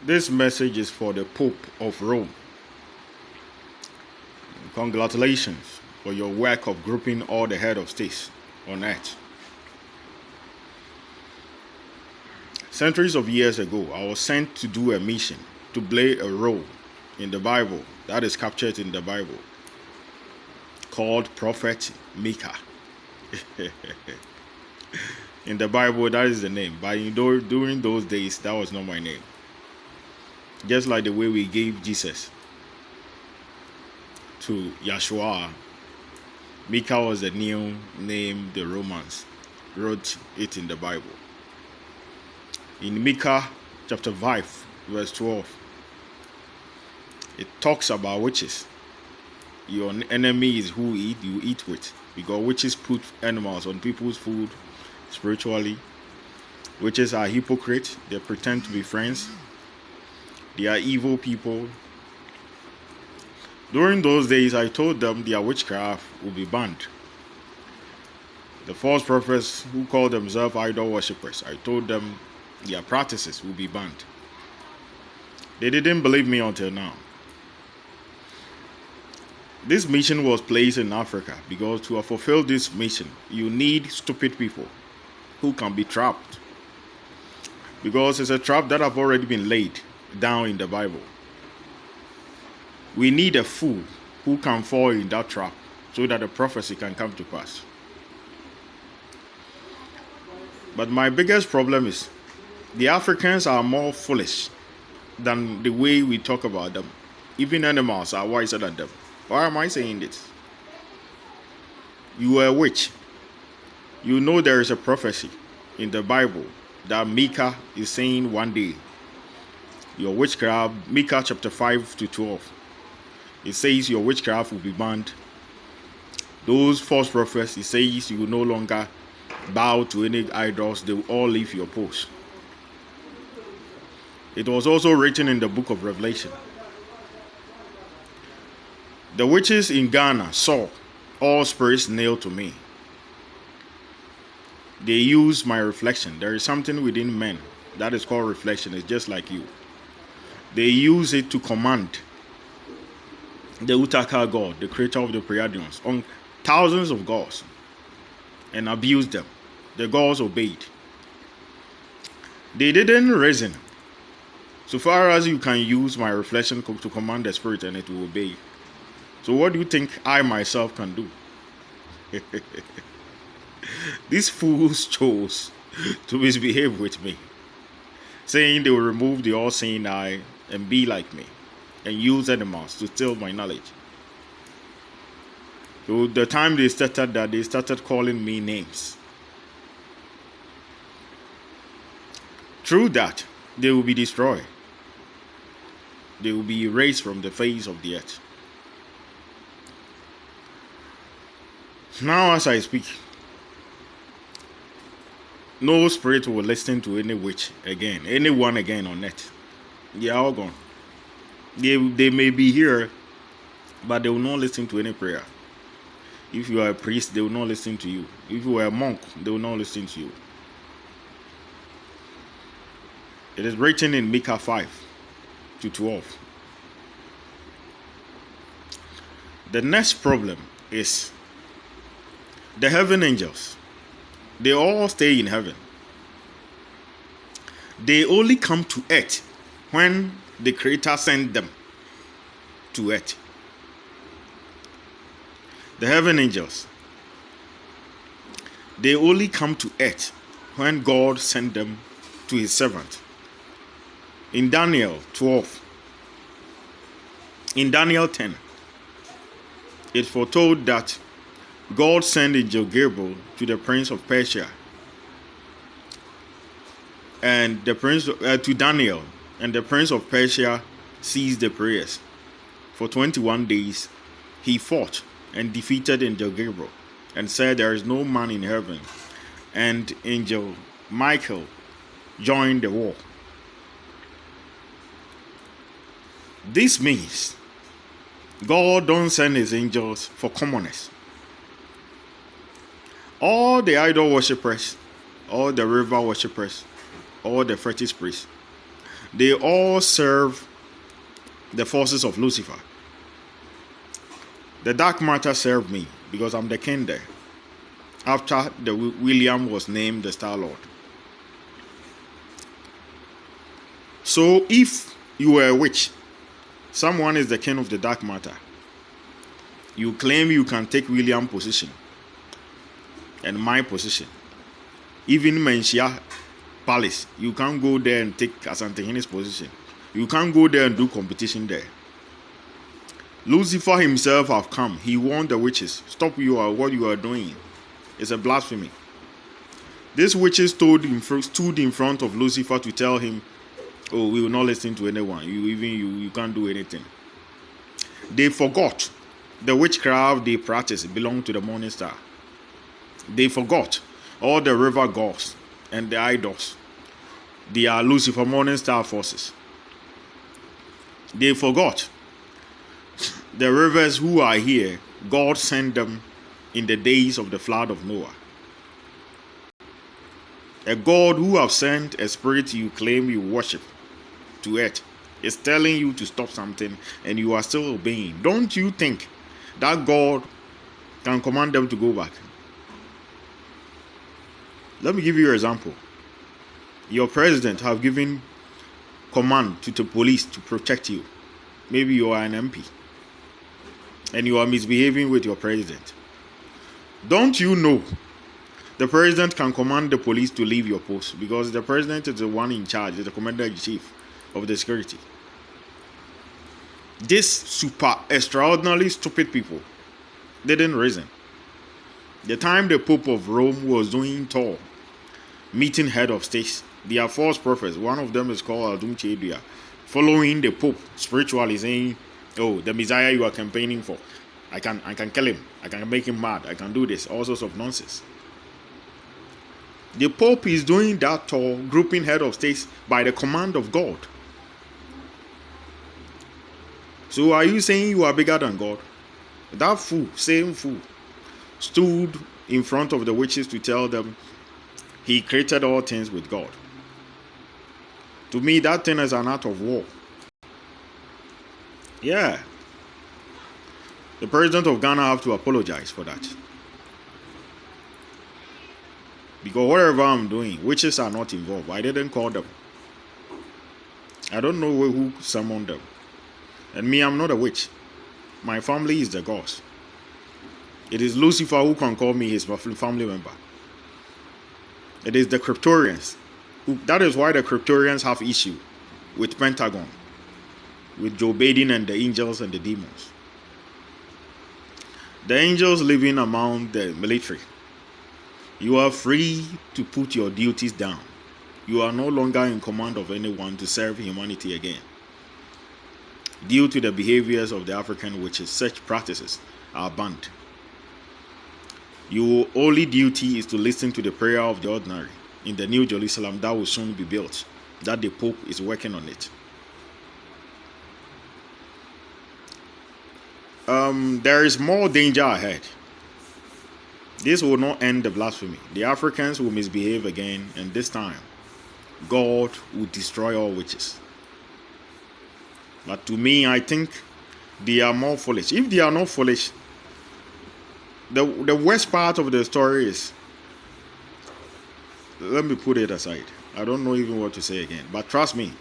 This message is for the Pope of Rome. Congratulations for your work of grouping all the head of states on earth. Centuries of years ago, I was sent to do a mission to play a role in the Bible that is captured in the Bible called Prophet Micah. In the Bible, that is the name. But during those days, that was not my name. Just like the way we gave Jesus to Yeshua, Micah was the new name the Romans wrote it in the Bible. In Micah chapter 5, verse 12, it talks about witches. Your enemy is who you eat with, because witches put animals on people's food spiritually. Witches are hypocrites. They pretend to be friends. They are evil people. During those days, I told them their witchcraft would be banned. The false prophets who call themselves idol worshippers, I told them their practices will be banned. They didn't believe me until now. This mission was placed in Africa because to fulfill this mission, you need stupid people who can be trapped. Because it's a trap that have already been laid down in the Bible. We need a fool who can fall in that trap so that the prophecy can come to pass. But my biggest problem is the Africans are more foolish than the way we talk about them. Even animals are wiser than them. Why am I saying this? You are a witch. You know there is a prophecy in the Bible that Micah is saying one day. Your witchcraft, Micah chapter 5 to 12. It says your witchcraft will be banned. Those false prophets, it says you will no longer bow to any idols. They will all leave your post. It was also written in the book of Revelation. The witches in Ghana saw all spirits nailed to me. They use my reflection. There is something within men that is called reflection. It's just like you. They use it to command the Utaka god, the creator of the Pleiadians, on thousands of gods and abuse them. The gods obeyed. They didn't reason. So far as you can use my reflection to command the spirit and it will obey. So what do you think I myself can do? These fools chose to misbehave with me, saying they will remove the all-seeing eye and be like me, and use animals to steal my knowledge. So the time they started that, they started calling me names. Through that, they will be destroyed. They will be erased from the face of the earth. Now as I speak, no spirit will listen to any witch again, anyone again on earth. They are all gone. They may be here, but they will not listen to any prayer. If you are a priest, they will not listen to you. If you are a monk, they will not listen to you. It is written in Micah 5 to 12. The next problem is the heaven angels. They all stay in heaven. They only come to earth when the Creator sent them to earth. The heaven angels, they only come to earth when God sent them to his servant. In Daniel 12, in Daniel 10, it foretold that God sent angel Gabriel to the prince of Persia and the prince to Daniel, and the prince of Persia ceased the prayers. For 21 days he fought and defeated angel Gabriel and said there is no man in heaven, and angel Michael joined the war. This means God don't send his angels for commoners. All the idol worshippers, all the river worshippers, all the fetish priests, They all serve the forces of Lucifer. The dark matter served me because I'm the king there. After the William was named the Star Lord. So if you were a witch, someone is the king of the dark matter, you claim you can take William's position and my position. Even Menchia Palace, you can't go there and take Asantehini's position. You can't go there and do competition there. Lucifer himself have come. He warned the witches. Stop what you are doing. It's a blasphemy. These witches stood in front of Lucifer to tell him, oh, we will not listen to anyone. You can't do anything. They forgot the witchcraft they practiced belonged to the morning star. They forgot all the river gods and the idols. They are Lucifer morning star forces. They forgot the rivers who are here. God sent them in the days of the flood of Noah. A God who have sent a spirit you claim you worship to earth is telling you to stop something and you are still obeying. Don't you think that God can command them to go back? Let me give you an example. Your president have given command to the police to protect you. Maybe you are an MP and you are misbehaving with your president. Don't you know the president can command the police to leave your post because the president is the one in charge, is the commander-in-chief of the security. These super extraordinarily stupid people didn't reason. The time the Pope of Rome was doing tour, meeting head of states, there are false prophets. One of them is called Aldum Chedia, following the Pope spiritually, saying, oh, the Messiah you are campaigning for, I can kill him, I can make him mad, I can do this, all sorts of nonsense. The Pope is doing that tour, grouping head of states by the command of God. So are you saying you are bigger than God? That fool, same fool, stood in front of the witches to tell them he created all things with God. To me, that thing is an act of war. Yeah. The president of Ghana have to apologize for that. Because whatever I'm doing, witches are not involved. I didn't call them. I don't know who summoned them. And me, I'm not a witch. My family is the gods. It is Lucifer who can call me his family member. It is the Cryptorians. That is why the Cryptorians have issue with Pentagon, with Joe Biden and the angels and the demons. The angels living among the military. You are free to put your duties down. You are no longer in command of anyone to serve humanity again. Due to the behaviors of the African witches, such practices are banned. Your only duty is to listen to the prayer of the ordinary in the New Jerusalem that will soon be built, that the Pope is working on it. There is more danger ahead. This will not end the blasphemy. The Africans will misbehave again, and this time, God will destroy all witches. But to me, I think they are more foolish. If they are not foolish, the worst part of the story is, let me put it aside. I don't know even what to say again. But trust me,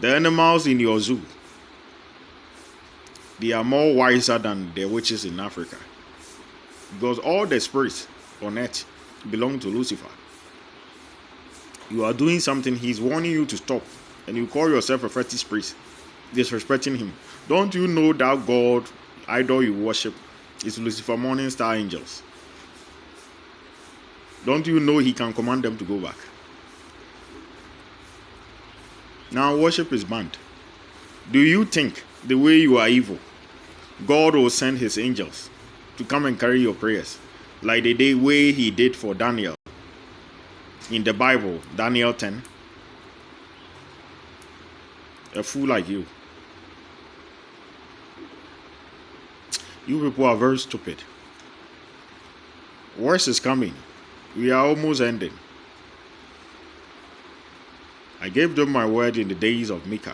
the animals in your zoo, they are more wiser than the witches in Africa. Because all the spirits on earth belong to Lucifer. You are doing something, he's warning you to stop. And you call yourself a fetish priest, disrespecting him. Don't you know that God, idol you worship, is Lucifer morning star angels? Don't you know he can command them to go back? Now worship is banned. Do you think the way you are evil, God will send his angels to come and carry your prayers like the way he did for Daniel in the Bible, Daniel 10? A fool like you. You people are very stupid. Worse is coming. We are almost ending. I gave them my word in the days of Micah.